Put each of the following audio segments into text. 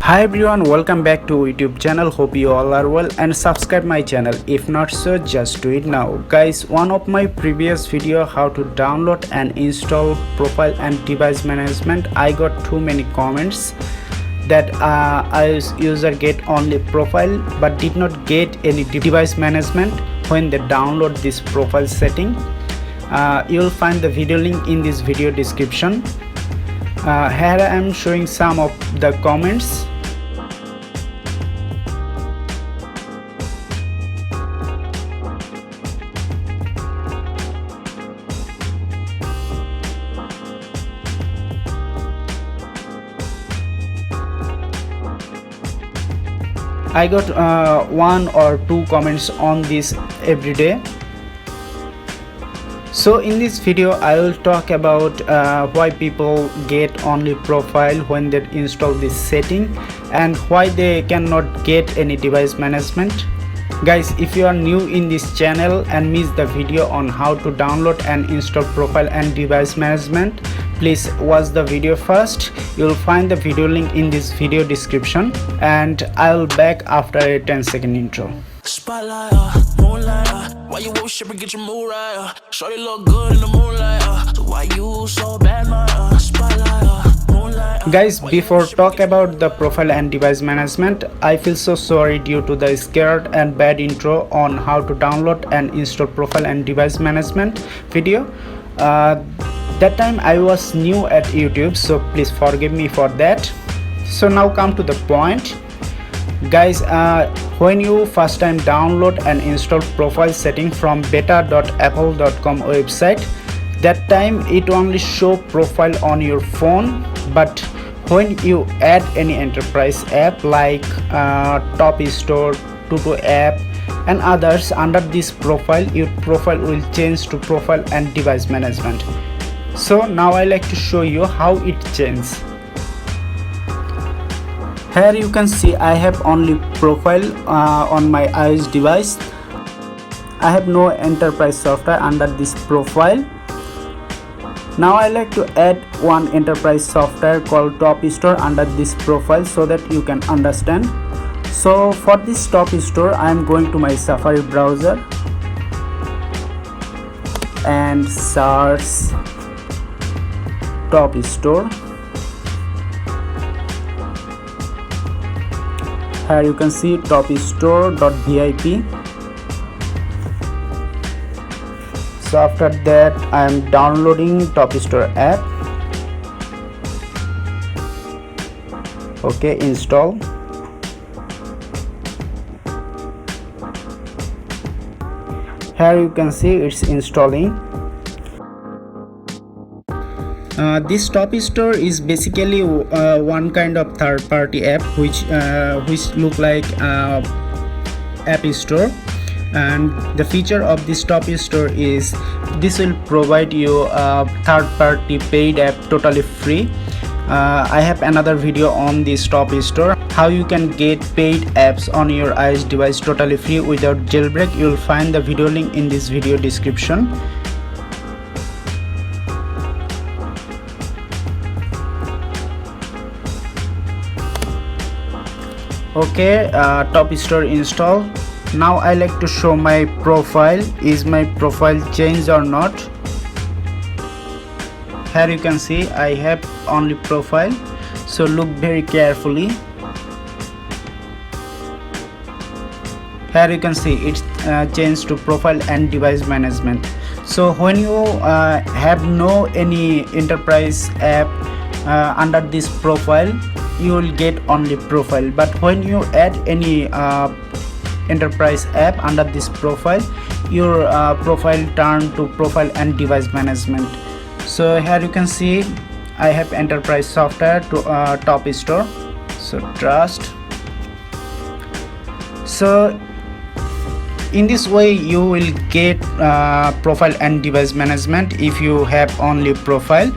Hi everyone, welcome back to YouTube channel. Hope you all are well and subscribe my channel. If not so, just do it now. Guys, one of my previous video how to download and install profile and device management, I got too many comments that user get only profile but did not get any device management when they download this profile setting. You'll find the video link in this video description. Here I am showing some of the comments. I got one or two comments on this every day. So in this video I will talk about why people get only profile when they install this setting and why they cannot get any device management. Guys, if you are new in this channel and missed the video on how to download and install profile and device management, please watch the video first. You'll find the video link in this video description and I'll back after a 10-second intro. Spotlight, moonlight, why you worship and get your mood right? Shorty look good in the moonlight, why you so bad, my spotlight, moonlight. Guys, before talk about the profile and device management, I feel so sorry due to the scared and bad intro on how to download and install profile and device management video. That time I was new at YouTube, so please forgive me for that. So now come to the point. Guys, when you first time download and install profile setting from beta.apple.com website, that time it only show profile on your phone, but when you add any enterprise app like Top Store, Tuto app and others under this profile, your profile will change to profile and device management. So now I like to show you how it changes. Here you can see I have only profile on my iOS device. I have no enterprise software under this profile. Now I like to add one enterprise software called Top Store under this profile so that you can understand. So for this Top Store I am going to my Safari browser and search Top Store. Here you can see topstore.vip. So after that I am downloading Top Store app. Okay, install. Here you can see it's installing. This Top Store is basically one kind of third-party app which look like App Store, and the feature of this Top Store is this will provide you a third-party paid app totally free. I have another video on this Top Store, how you can get paid apps on your iOS device totally free without jailbreak. You'll find the video link in this video description. Okay, Top Store install. Now I like to show my profile. Is my profile changed or not? Here you can see I have only profile, so look very carefully. Here you can see it's changed to profile and device management. So when you have no any enterprise app under this profile, you will get only profile, but when you add any enterprise app under this profile, your profile turn to profile and device management. So here you can see I have enterprise software to Top Store, so trust. So in this way you will get profile and device management if you have only profile.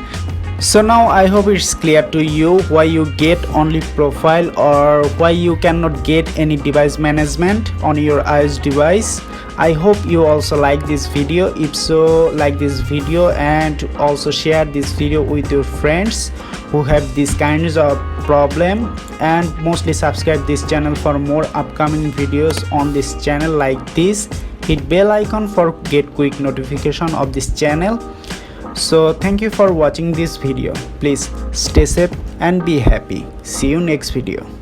So now I hope it's clear to you why you get only profile or why you cannot get any device management on your iOS device. I hope you also like this video. If so, like this video and also share this video with your friends who have these kinds of problem, and mostly subscribe this channel for more upcoming videos on this channel like this. Hit bell icon for get quick notification of this channel. So thank you for watching this video. Please stay safe and be happy. See you next video.